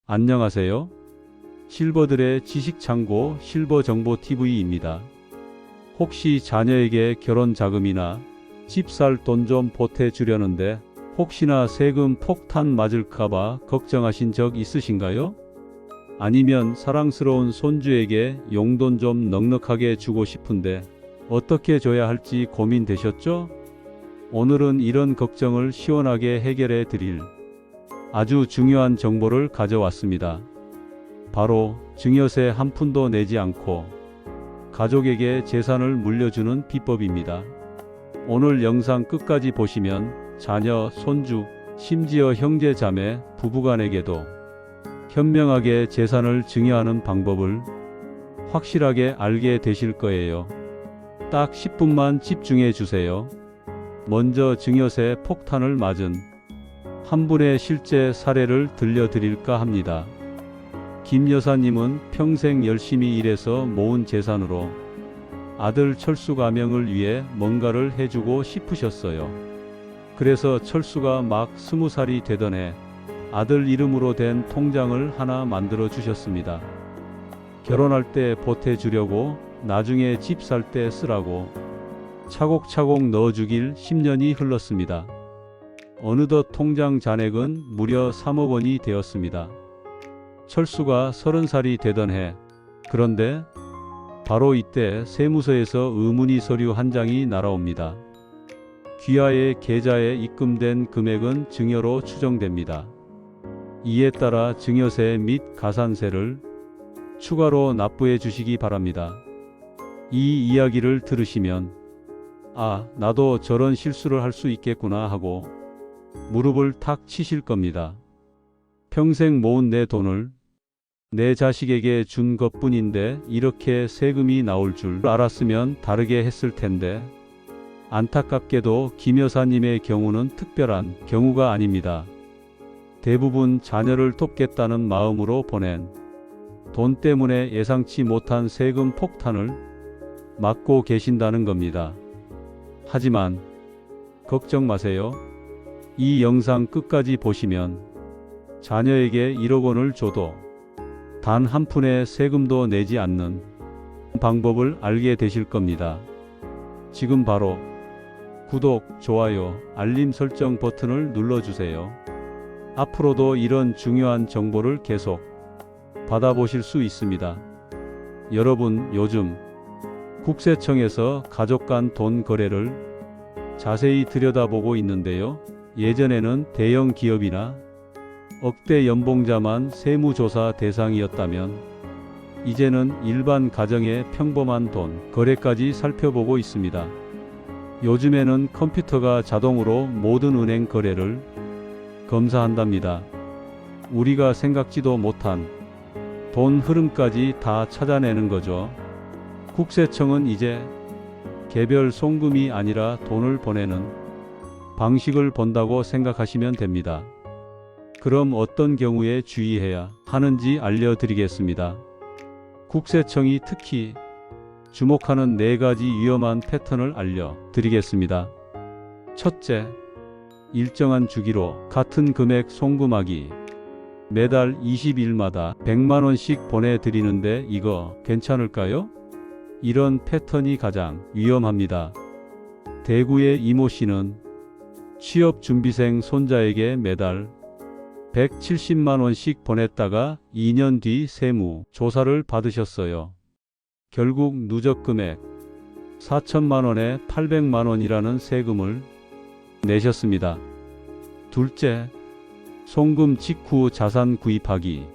안녕하세요. 실버들의 지식창고 실버정보TV입니다. 혹시 자녀에게 결혼 자금이나 집 살 돈 좀 보태주려는데 혹시나 세금 폭탄 맞을까봐 걱정하신 적 있으신가요? 아니면 사랑스러운 손주에게 용돈 좀 넉넉하게 주고 싶은데 어떻게 줘야 할지 고민되셨죠? 오늘은 이런 걱정을 시원하게 해결해 드릴 아주 중요한 정보를 가져왔습니다. 바로 증여세 한 푼도 내지 않고 가족에게 재산을 물려주는 비법입니다. 오늘 영상 끝까지 보시면 자녀, 손주, 심지어 형제, 자매, 부부간에게도 현명하게 재산을 증여하는 방법을 확실하게 알게 되실 거예요. 딱 10분만 집중해 주세요. 먼저 증여세 폭탄을 맞은 한 분의 실제 사례를 들려드릴까 합니다. 김 여사님은 평생 열심히 일해서 모은 재산으로 아들 철수 가명을 위해 뭔가를 해주고 싶으셨어요. 그래서 철수가 막 20살이 되던 해 아들 이름으로 된 통장을 하나 만들어 주셨습니다. 결혼할 때 보태주려고, 나중에 집 살 때 쓰라고 차곡차곡 넣어주길 10년이 흘렀습니다. 어느덧 통장 잔액은 무려 3억 원이 되었습니다. 철수가 30살이 되던 해, 그런데 바로 이때 세무서에서 의문의 서류 한 장이 날아옵니다. 귀하의 계좌에 입금된 금액은 증여로 추정됩니다. 이에 따라 증여세 및 가산세를 추가로 납부해 주시기 바랍니다. 이 이야기를 들으시면 나도 저런 실수를 할 수 있겠구나 하고 무릎을 탁 치실 겁니다. 평생 모은 내 돈을 내 자식에게 준 것뿐인데 이렇게 세금이 나올 줄 알았으면 다르게 했을 텐데. 안타깝게도 김 여사님의 경우는 특별한 경우가 아닙니다. 대부분 자녀를 돕겠다는 마음으로 보낸 돈 때문에 예상치 못한 세금 폭탄을 맞고 계신다는 겁니다. 하지만 걱정 마세요. 이 영상 끝까지 보시면 자녀에게 1억 원을 줘도 단 한 푼의 세금도 내지 않는 방법을 알게 되실 겁니다. 지금 바로 구독, 좋아요, 알림 설정 버튼을 눌러주세요. 앞으로도 이런 중요한 정보를 계속 받아보실 수 있습니다. 여러분, 요즘 국세청에서 가족 간 돈 거래를 자세히 들여다보고 있는데요. 예전에는 대형 기업이나 억대 연봉자만 세무조사 대상이었다면 이제는 일반 가정의 평범한 돈 거래까지 살펴보고 있습니다. 요즘에는 컴퓨터가 자동으로 모든 은행 거래를 검사한답니다. 우리가 생각지도 못한 돈 흐름까지 다 찾아내는 거죠. 국세청은 이제 개별 송금이 아니라 돈을 보내는 방식을 본다고 생각하시면 됩니다. 그럼 어떤 경우에 주의해야 하는지 알려드리겠습니다. 국세청이 특히 주목하는 4가지 위험한 패턴을 알려드리겠습니다. 첫째, 일정한 주기로 같은 금액 송금하기. 매달 20일마다 100만원씩 보내드리는데 이거 괜찮을까요? 이런 패턴이 가장 위험합니다. 대구의 이모 씨는 취업준비생 손자에게 매달 170만원씩 보냈다가 2년 뒤 세무 조사를 받으셨어요. 결국 누적 금액 4천만원에 800만원이라는 세금을 내셨습니다. 둘째, 송금 직후 자산 구입하기.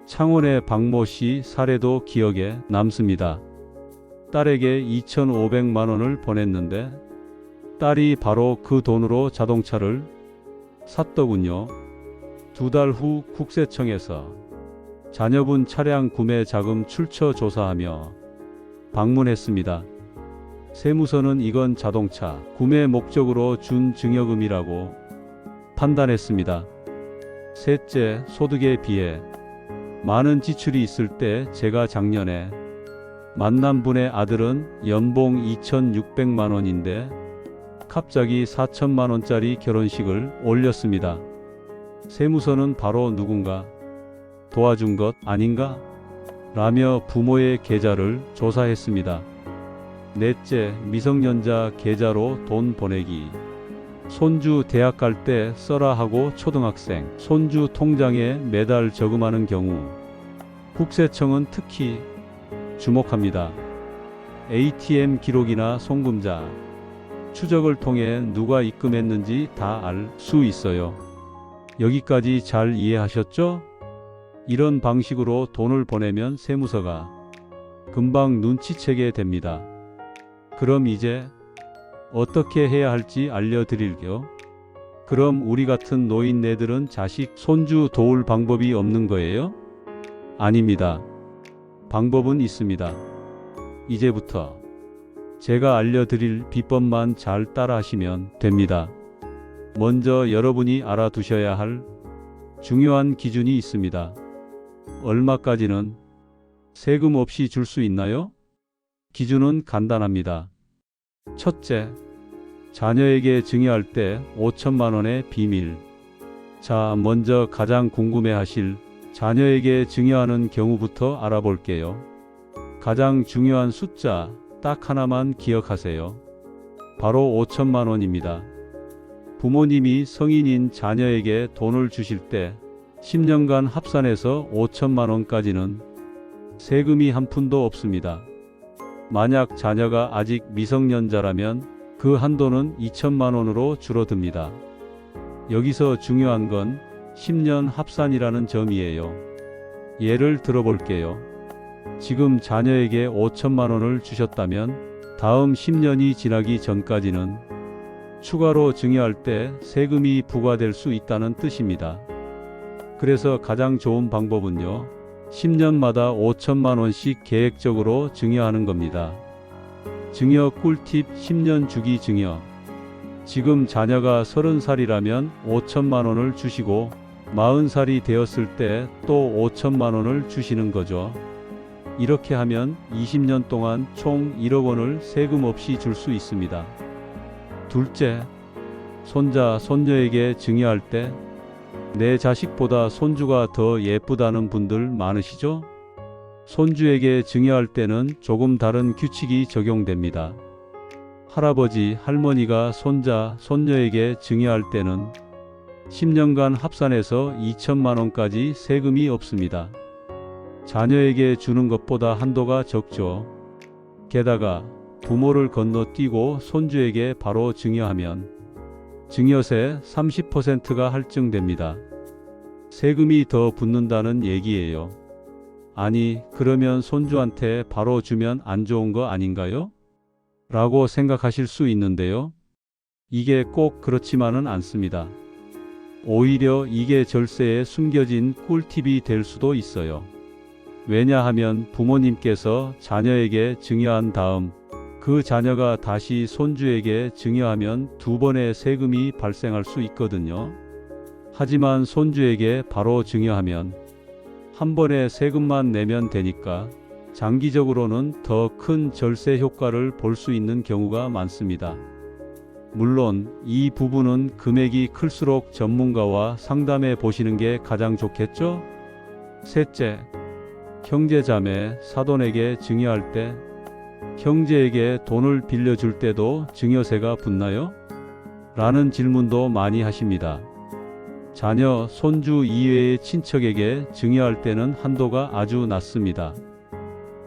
창원의 박모 씨 사례도 기억에 남습니다. 딸에게 2,500만원을 보냈는데 딸이 바로 그 돈으로 자동차를 샀더군요. 2달 후 국세청에서 자녀분 차량 구매 자금 출처 조사하며 방문했습니다. 세무서는 이건 자동차 구매 목적으로 준 증여금이라고 판단했습니다. 셋째, 소득에 비해 많은 지출이 있을 때 제가 작년에 만난 분의 아들은 연봉 2,600만원인데 갑자기 4천만원짜리 결혼식을 올렸습니다. 세무서는 바로 누군가 도와준 것 아닌가? 라며 부모의 계좌를 조사했습니다. 넷째, 미성년자 계좌로 돈 보내기. 손주 대학 갈 때 써라 하고 초등학생, 손주 통장에 매달 저금하는 경우 국세청은 특히 주목합니다. ATM 기록이나 송금자, 추적을 통해 누가 입금했는지 다 알 수 있어요. 여기까지 잘 이해하셨죠? 이런 방식으로 돈을 보내면 세무서가 금방 눈치채게 됩니다. 그럼 이제 어떻게 해야 할지 알려드릴게요. 그럼 우리 같은 노인네들은 자식, 손주 도울 방법이 없는 거예요? 아닙니다. 방법은 있습니다. 이제부터 제가 알려드릴 비법만 잘 따라하시면 됩니다. 먼저 여러분이 알아두셔야 할 중요한 기준이 있습니다. 얼마까지는 세금 없이 줄 수 있나요? 기준은 간단합니다. 첫째, 자녀에게 증여할 때 5천만 원의 비밀. 자, 먼저 가장 궁금해하실 자녀에게 증여하는 경우부터 알아볼게요. 가장 중요한 숫자 딱 하나만 기억하세요. 바로 5천만 원입니다. 부모님이 성인인 자녀에게 돈을 주실 때 10년간 합산해서 5천만 원까지는 세금이 한 푼도 없습니다. 만약 자녀가 아직 미성년자라면 그 한도는 2천만 원으로 줄어듭니다. 여기서 중요한 건 10년 합산이라는 점이에요. 예를 들어볼게요. 지금 자녀에게 5천만 원을 주셨다면 다음 10년이 지나기 전까지는 추가로 증여할 때 세금이 부과될 수 있다는 뜻입니다. 그래서 가장 좋은 방법은요, 10년마다 5천만 원씩 계획적으로 증여하는 겁니다. 증여 꿀팁 10년 주기 증여. 지금 자녀가 30살이라면 5천만 원을 주시고 40살이 되었을 때 또 5천만 원을 주시는 거죠. 이렇게 하면 20년 동안 총 1억 원을 세금 없이 줄 수 있습니다. 둘째, 손자, 손녀에게 증여할 때 내 자식보다 손주가 더 예쁘다는 분들 많으시죠? 손주에게 증여할 때는 조금 다른 규칙이 적용됩니다. 할아버지, 할머니가 손자, 손녀에게 증여할 때는 10년간 합산해서 2천만 원까지 세금이 없습니다. 자녀에게 주는 것보다 한도가 적죠. 게다가 부모를 건너뛰고 손주에게 바로 증여하면 증여세 30%가 할증됩니다. 세금이 더 붙는다는 얘기예요. 아니, 그러면 손주한테 바로 주면 안 좋은 거 아닌가요? 라고 생각하실 수 있는데요. 이게 꼭 그렇지만은 않습니다. 오히려 이게 절세에 숨겨진 꿀팁이 될 수도 있어요. 왜냐하면 부모님께서 자녀에게 증여한 다음 그 자녀가 다시 손주에게 증여하면 두 번의 세금이 발생할 수 있거든요. 하지만 손주에게 바로 증여하면 한 번에 세금만 내면 되니까 장기적으로는 더 큰 절세 효과를 볼 수 있는 경우가 많습니다. 물론 이 부분은 금액이 클수록 전문가와 상담해 보시는 게 가장 좋겠죠? 셋째, 형제자매, 사돈에게 증여할 때 형제에게 돈을 빌려줄 때도 증여세가 붙나요? 라는 질문도 많이 하십니다. 자녀, 손주 이외의 친척에게 증여할 때는 한도가 아주 낮습니다.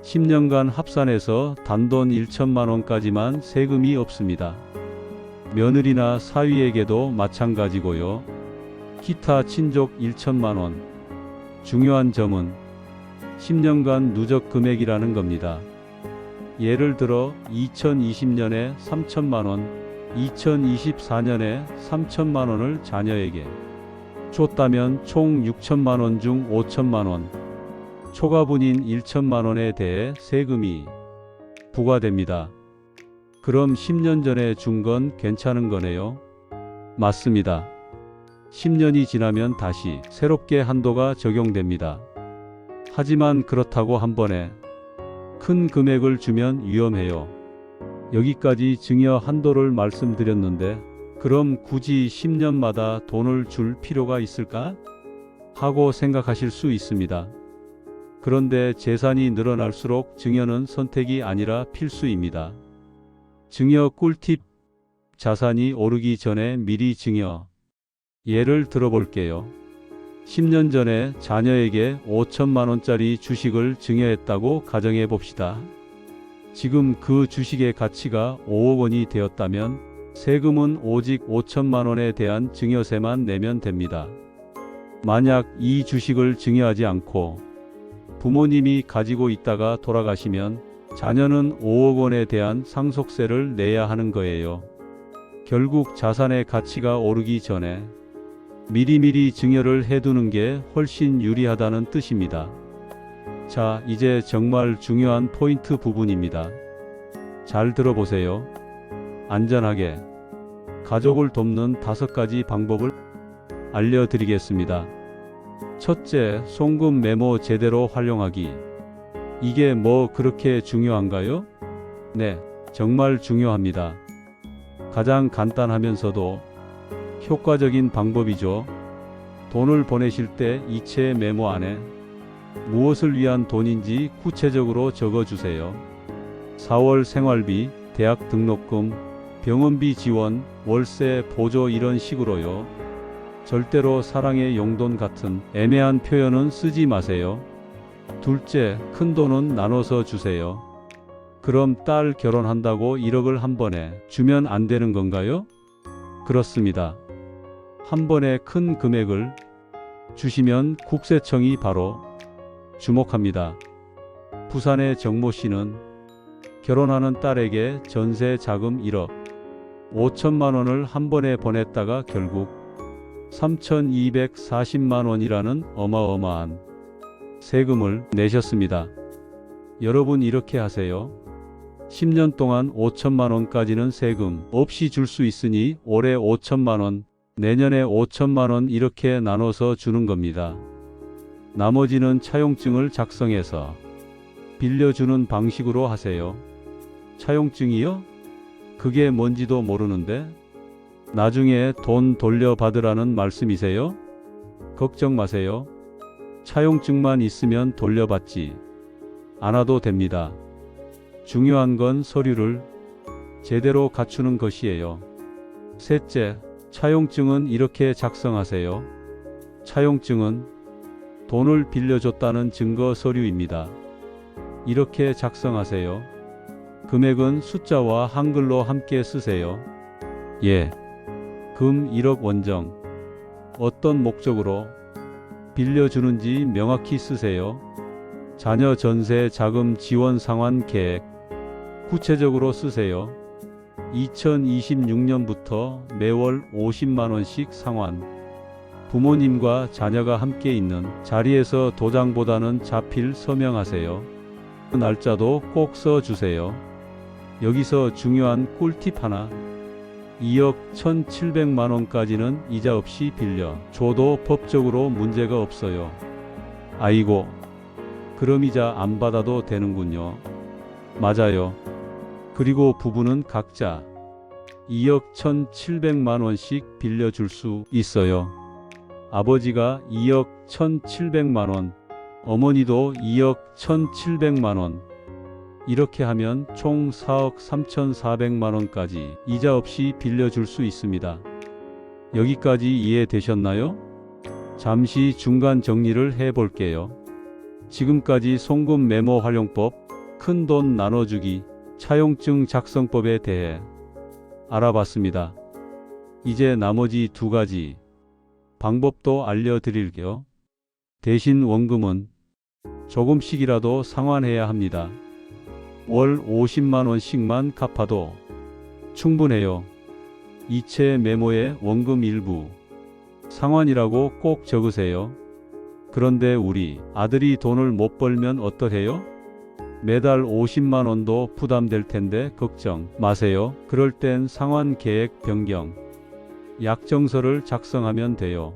10년간 합산해서 단돈 1천만 원까지만 세금이 없습니다. 며느리나 사위에게도 마찬가지고요. 기타 친족 1천만 원. 중요한 점은 10년간 누적 금액이라는 겁니다. 예를 들어 2020년에 3천만 원, 2024년에 3천만 원을 자녀에게 줬다면 총 6천만 원 중 5천만 원, 초과분인 1천만 원에 대해 세금이 부과됩니다. 그럼 10년 전에 준 건 괜찮은 거네요? 맞습니다. 10년이 지나면 다시 새롭게 한도가 적용됩니다. 하지만 그렇다고 한 번에 큰 금액을 주면 위험해요. 여기까지 증여 한도를 말씀드렸는데 그럼 굳이 10년마다 돈을 줄 필요가 있을까? 하고 생각하실 수 있습니다. 그런데 재산이 늘어날수록 증여는 선택이 아니라 필수입니다. 증여 꿀팁. 자산이 오르기 전에 미리 증여. 예를 들어볼게요. 10년 전에 자녀에게 5천만 원짜리 주식을 증여했다고 가정해 봅시다. 지금 그 주식의 가치가 5억 원이 되었다면 세금은 오직 5천만 원에 대한 증여세만 내면 됩니다. 만약 이 주식을 증여하지 않고 부모님이 가지고 있다가 돌아가시면 자녀는 5억 원에 대한 상속세를 내야 하는 거예요. 결국 자산의 가치가 오르기 전에 미리미리 증여를 해두는 게 훨씬 유리하다는 뜻입니다. 자, 이제 정말 중요한 포인트 부분입니다. 잘 들어보세요. 안전하게 가족을 돕는 5가지 방법을 알려드리겠습니다. 첫째, 송금 메모 제대로 활용하기. 이게 뭐 그렇게 중요한가요? 네, 정말 중요합니다. 가장 간단하면서도 효과적인 방법이죠. 돈을 보내실 때 이체 메모 안에 무엇을 위한 돈인지 구체적으로 적어주세요. 4월 생활비, 대학 등록금, 병원비 지원, 월세, 보조 이런 식으로요. 절대로 사랑의 용돈 같은 애매한 표현은 쓰지 마세요. 둘째, 큰 돈은 나눠서 주세요. 그럼 딸 결혼한다고 1억을 한 번에 주면 안 되는 건가요? 그렇습니다. 한 번에 큰 금액을 주시면 국세청이 바로 주목합니다. 부산의 정모 씨는 결혼하는 딸에게 전세 자금 1억 5천만 원을 한 번에 보냈다가 결국 3,240만 원이라는 어마어마한 세금을 내셨습니다. 여러분 이렇게 하세요. 10년 동안 5천만 원까지는 세금 없이 줄 수 있으니 올해 5천만 원, 내년에 5천만 원 이렇게 나눠서 주는 겁니다. 나머지는 차용증을 작성해서 빌려주는 방식으로 하세요. 차용증이요? 그게 뭔지도 모르는데 나중에 돈 돌려받으라는 말씀이세요? 걱정 마세요. 차용증만 있으면 돌려받지 않아도 됩니다. 중요한 건 서류를 제대로 갖추는 것이에요. 셋째, 차용증은 이렇게 작성하세요. 차용증은 돈을 빌려줬다는 증거 서류입니다. 이렇게 작성하세요. 금액은 숫자와 한글로 함께 쓰세요. 예. 금 1억 원정. 어떤 목적으로 빌려주는지 명확히 쓰세요. 자녀 전세 자금 지원 상환 계획. 구체적으로 쓰세요. 2026년부터 매월 50만 원씩 상환. 부모님과 자녀가 함께 있는 자리에서 도장보다는 자필 서명하세요. 날짜도 꼭 써주세요. 여기서 중요한 꿀팁 하나. 2억 1,700만 원까지는 이자 없이 빌려 줘도 법적으로 문제가 없어요. 아이고, 그럼 이자 안 받아도 되는군요. 맞아요. 그리고 부부는 각자 2억 1,700만 원씩 빌려줄 수 있어요. 아버지가 2억 1,700만 원, 어머니도 2억 1,700만 원. 이렇게 하면 총 4억 3,400만 원까지 이자 없이 빌려줄 수 있습니다. 여기까지 이해되셨나요? 잠시 중간 정리를 해볼게요. 지금까지 송금 메모 활용법, 큰 돈 나눠주기, 차용증 작성법에 대해 알아봤습니다. 이제 나머지 2가지 방법도 알려드릴게요. 대신 원금은 조금씩이라도 상환해야 합니다. 월 50만 원씩만 갚아도 충분해요. 이체 메모에 원금 일부 상환이라고 꼭 적으세요. 그런데 우리 아들이 돈을 못 벌면 어떠해요? 매달 50만 원도 부담될 텐데 걱정 마세요. 그럴 땐 상환 계획 변경, 약정서를 작성하면 돼요.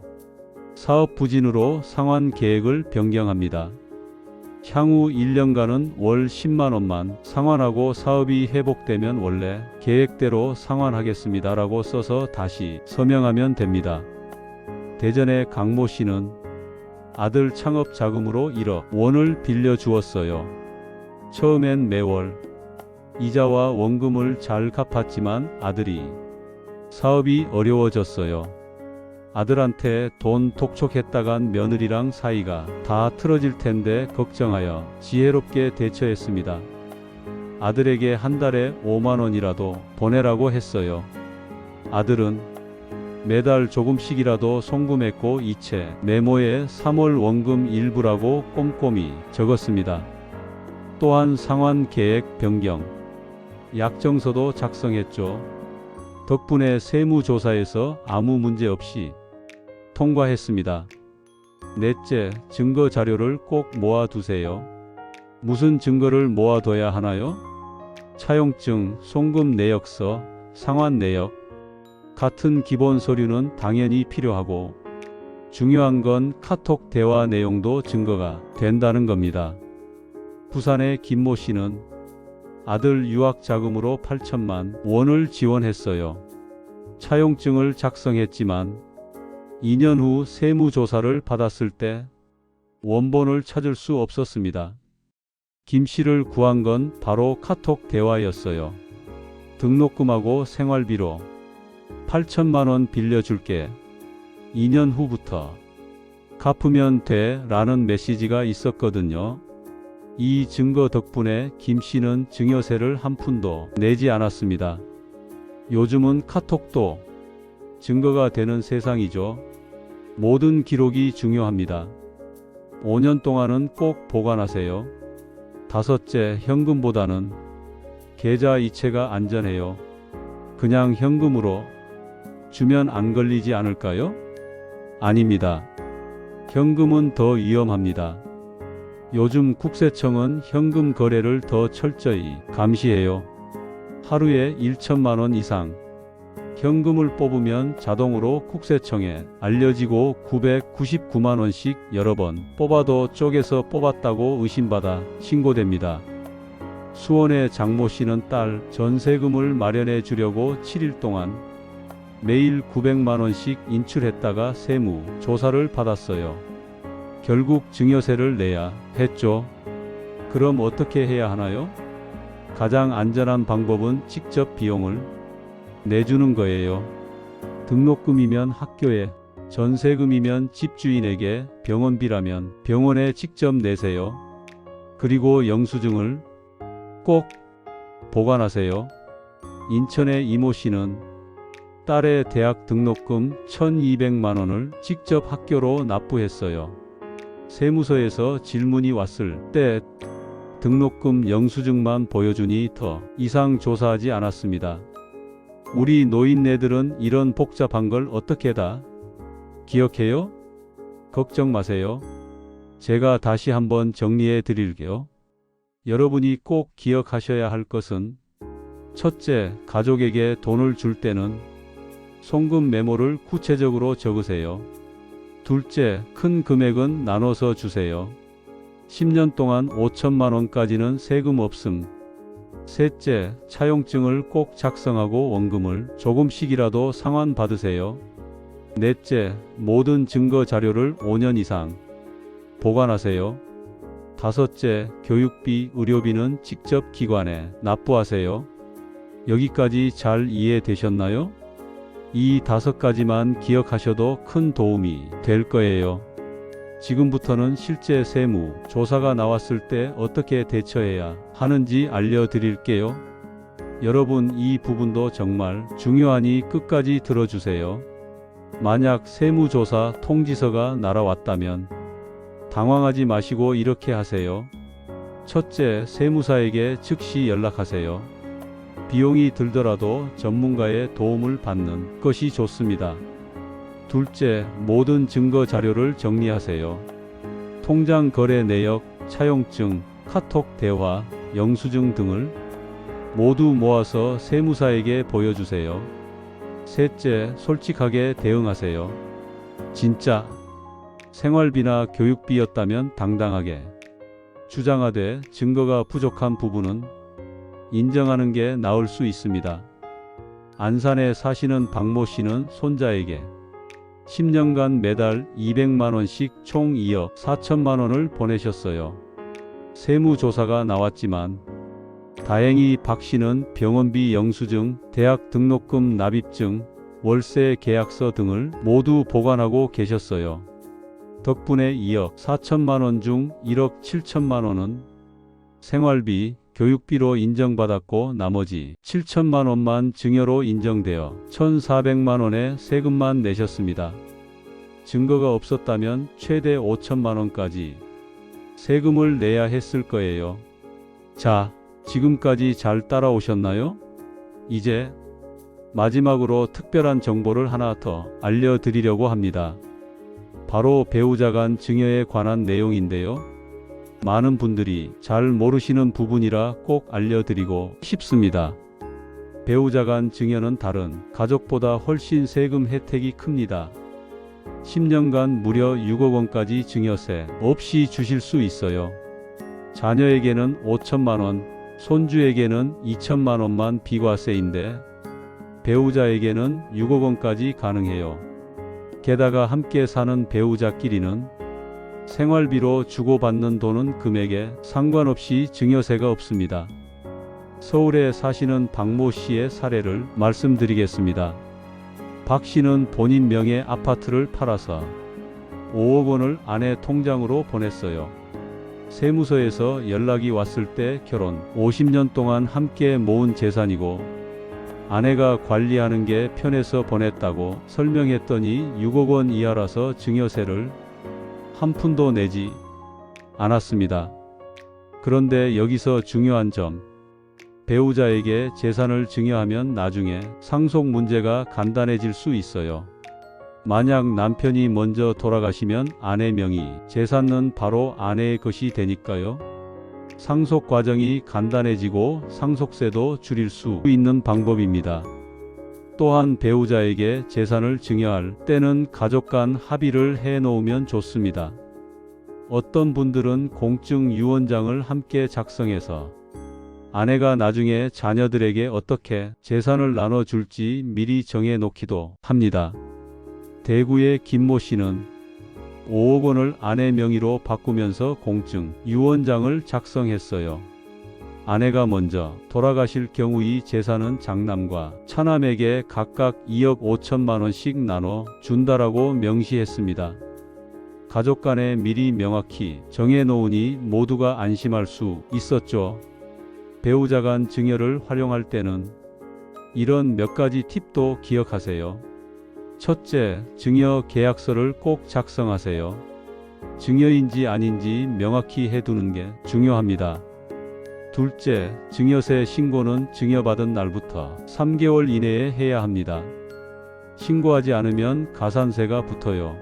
사업 부진으로 상환 계획을 변경합니다. 향후 1년간은 월 10만 원만 상환하고 사업이 회복되면 원래 계획대로 상환하겠습니다 라고 써서 다시 서명하면 됩니다. 대전의 강모 씨는 아들 창업 자금으로 1억 원을 빌려주었어요. 처음엔 매월 이자와 원금을 잘 갚았지만 아들이 사업이 어려워졌어요. 아들한테 돈 독촉했다간 며느리랑 사이가 다 틀어질 텐데 걱정하여 지혜롭게 대처했습니다. 아들에게 한 달에 5만 원이라도 보내라고 했어요. 아들은 매달 조금씩이라도 송금했고 이체 메모에 3월 원금 일부라고 꼼꼼히 적었습니다. 또한 상환 계획 변경, 약정서도 작성했죠. 덕분에 세무조사에서 아무 문제 없이 통과했습니다. 넷째, 증거 자료를 꼭 모아두세요. 무슨 증거를 모아둬야 하나요? 차용증, 송금 내역서, 상환 내역 같은 기본 서류는 당연히 필요하고 중요한 건 카톡 대화 내용도 증거가 된다는 겁니다. 부산의 김모 씨는 아들 유학 자금으로 8천만 원을 지원했어요. 차용증을 작성했지만 2년 후 세무조사를 받았을 때 원본을 찾을 수 없었습니다. 김 씨를 구한 건 바로 카톡 대화였어요. 등록금하고 생활비로 8천만 원 빌려줄게. 2년 후부터 갚으면 돼 라는 메시지가 있었거든요. 이 증거 덕분에 김 씨는 증여세를 한 푼도 내지 않았습니다. 요즘은 카톡도 증거가 되는 세상이죠. 모든 기록이 중요합니다. 5년 동안은 꼭 보관하세요. 다섯째, 현금보다는 계좌 이체가 안전해요. 그냥 현금으로 주면 안 걸리지 않을까요? 아닙니다. 현금은 더 위험합니다. 요즘 국세청은 현금 거래를 더 철저히 감시해요. 하루에 1천만 원 이상 현금을 뽑으면 자동으로 국세청에 알려지고 999만 원씩 여러 번 뽑아도 쪼개서 뽑았다고 의심받아 신고됩니다. 수원의 장모 씨는 딸 전세금을 마련해 주려고 7일 동안 매일 900만 원씩 인출했다가 세무 조사를 받았어요. 결국 증여세를 내야 했죠. 그럼 어떻게 해야 하나요? 가장 안전한 방법은 직접 비용을 내주는 거예요. 등록금이면 학교에, 전세금이면 집주인에게, 병원비라면 병원에 직접 내세요. 그리고 영수증을 꼭 보관하세요. 인천의 이모 씨는 딸의 대학 등록금 1,200만 원을 직접 학교로 납부했어요. 세무서에서 질문이 왔을 때 등록금 영수증만 보여주니 더 이상 조사하지 않았습니다. 우리 노인네들은 이런 복잡한 걸 어떻게 다 기억해요? 걱정 마세요. 제가 다시 한번 정리해 드릴게요. 여러분이 꼭 기억하셔야 할 것은 첫째, 가족에게 돈을 줄 때는 송금 메모를 구체적으로 적으세요. 둘째, 큰 금액은 나눠서 주세요. 10년 동안 5천만 원까지는 세금 없음. 셋째, 차용증을 꼭 작성하고 원금을 조금씩이라도 상환 받으세요. 넷째, 모든 증거 자료를 5년 이상 보관하세요. 다섯째, 교육비, 의료비는 직접 기관에 납부하세요. 여기까지 잘 이해되셨나요? 이 5가지만 기억하셔도 큰 도움이 될 거예요. 지금부터는 실제 세무 조사가 나왔을 때 어떻게 대처해야 하는지 알려드릴게요. 여러분, 이 부분도 정말 중요하니 끝까지 들어주세요. 만약 세무조사 통지서가 날아왔다면 당황하지 마시고 이렇게 하세요. 첫째, 세무사에게 즉시 연락하세요. 비용이 들더라도 전문가의 도움을 받는 것이 좋습니다. 둘째, 모든 증거 자료를 정리하세요. 통장 거래 내역, 차용증, 카톡 대화, 영수증 등을 모두 모아서 세무사에게 보여주세요. 셋째, 솔직하게 대응하세요. 진짜 생활비나 교육비였다면 당당하게 주장하되 증거가 부족한 부분은 인정하는 게 나을 수 있습니다. 안산에 사시는 박모 씨는 손자에게 10년간 매달 200만 원씩 총 2억 4천만 원을 보내셨어요. 세무조사가 나왔지만 다행히 박 씨는 병원비 영수증, 대학 등록금 납입증, 월세 계약서 등을 모두 보관하고 계셨어요. 덕분에 2억 4천만 원 중 1억 7천만 원은 생활비, 교육비로 인정받았고 나머지 7천만 원만 증여로 인정되어 1,400만 원의 세금만 내셨습니다. 증거가 없었다면 최대 5천만 원까지 세금을 내야 했을 거예요. 자, 지금까지 잘 따라오셨나요? 이제 마지막으로 특별한 정보를 하나 더 알려드리려고 합니다. 바로 배우자 간 증여에 관한 내용인데요. 많은 분들이 잘 모르시는 부분이라 꼭 알려드리고 싶습니다. 배우자 간 증여는 다른 가족보다 훨씬 세금 혜택이 큽니다. 10년간 무려 6억 원까지 증여세 없이 주실 수 있어요. 자녀에게는 5천만 원, 손주에게는 2천만 원만 비과세인데 배우자에게는 6억 원까지 가능해요. 게다가 함께 사는 배우자끼리는 생활비로 주고받는 돈은 금액에 상관없이 증여세가 없습니다. 서울에 사시는 박모 씨의 사례를 말씀드리겠습니다. 박 씨는 본인 명의 아파트를 팔아서 5억 원을 아내 통장으로 보냈어요. 세무서에서 연락이 왔을 때 결혼 50년 동안 함께 모은 재산이고 아내가 관리하는 게 편해서 보냈다고 설명했더니 6억 원 이하라서 증여세를 한 푼도 내지 않았습니다. 그런데 여기서 중요한 점, 배우자에게 재산을 증여하면 나중에 상속 문제가 간단해질 수 있어요. 만약 남편이 먼저 돌아가시면 아내 명의 재산은 바로 아내의 것이 되니까요. 상속 과정이 간단해지고 상속세도 줄일 수 있는 방법입니다. 또한 배우자에게 재산을 증여할 때는 가족 간 합의를 해 놓으면 좋습니다. 어떤 분들은 공증 유언장을 함께 작성해서 아내가 나중에 자녀들에게 어떻게 재산을 나눠줄지 미리 정해 놓기도 합니다. 대구의 김모 씨는 5억 원을 아내 명의로 바꾸면서 공증 유언장을 작성했어요. 아내가 먼저 돌아가실 경우 이 재산은 장남과 차남에게 각각 2억 5천만 원씩 나눠 준다라고 명시했습니다. 가족 간에 미리 명확히 정해 놓으니 모두가 안심할 수 있었죠. 배우자 간 증여를 활용할 때는 이런 몇 가지 팁도 기억하세요. 첫째, 증여 계약서를 꼭 작성하세요. 증여인지 아닌지 명확히 해두는 게 중요합니다. 둘째, 증여세 신고는 증여받은 날부터 3개월 이내에 해야 합니다. 신고하지 않으면 가산세가 붙어요.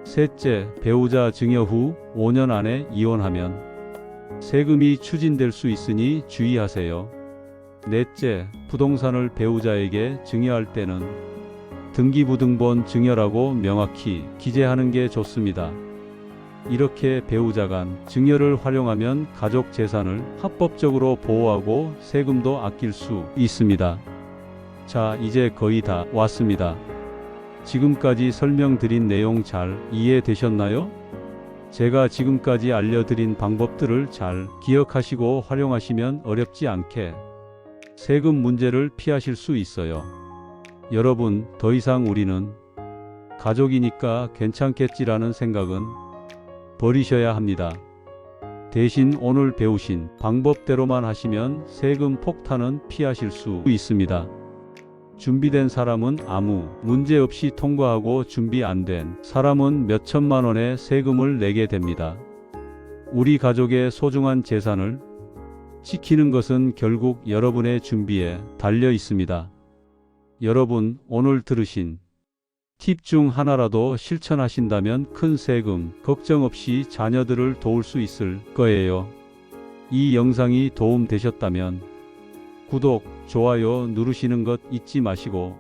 셋째, 배우자 증여 후 5년 안에 이혼하면 세금이 추진될 수 있으니 주의하세요. 넷째, 부동산을 배우자에게 증여할 때는 등기부등본 증여라고 명확히 기재하는 게 좋습니다. 이렇게 배우자 간 증여를 활용하면 가족 재산을 합법적으로 보호하고 세금도 아낄 수 있습니다. 자, 이제 거의 다 왔습니다. 지금까지 설명드린 내용 잘 이해되셨나요? 제가 지금까지 알려드린 방법들을 잘 기억하시고 활용하시면 어렵지 않게 세금 문제를 피하실 수 있어요. 여러분, 더 이상 우리는 가족이니까 괜찮겠지라는 생각은 버리셔야 합니다. 대신 오늘 배우신 방법대로만 하시면 세금 폭탄은 피하실 수 있습니다. 준비된 사람은 아무 문제 없이 통과하고 준비 안 된 사람은 몇 천만 원의 세금을 내게 됩니다. 우리 가족의 소중한 재산을 지키는 것은 결국 여러분의 준비에 달려 있습니다. 여러분, 오늘 들으신 팁 중 하나라도 실천하신다면 큰 세금 걱정 없이 자녀들을 도울 수 있을 거예요. 이 영상이 도움 되셨다면 구독, 좋아요 누르시는 것 잊지 마시고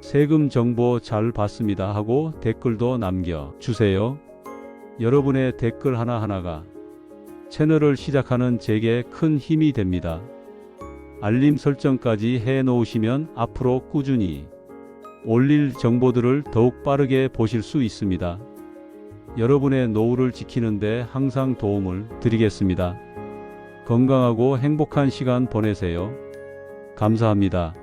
세금 정보 잘 봤습니다 하고 댓글도 남겨주세요. 여러분의 댓글 하나하나가 채널을 시작하는 제게 큰 힘이 됩니다. 알림 설정까지 해 놓으시면 앞으로 꾸준히 올릴 정보들을 더욱 빠르게 보실 수 있습니다. 여러분의 노후를 지키는데 항상 도움을 드리겠습니다. 건강하고 행복한 시간 보내세요. 감사합니다.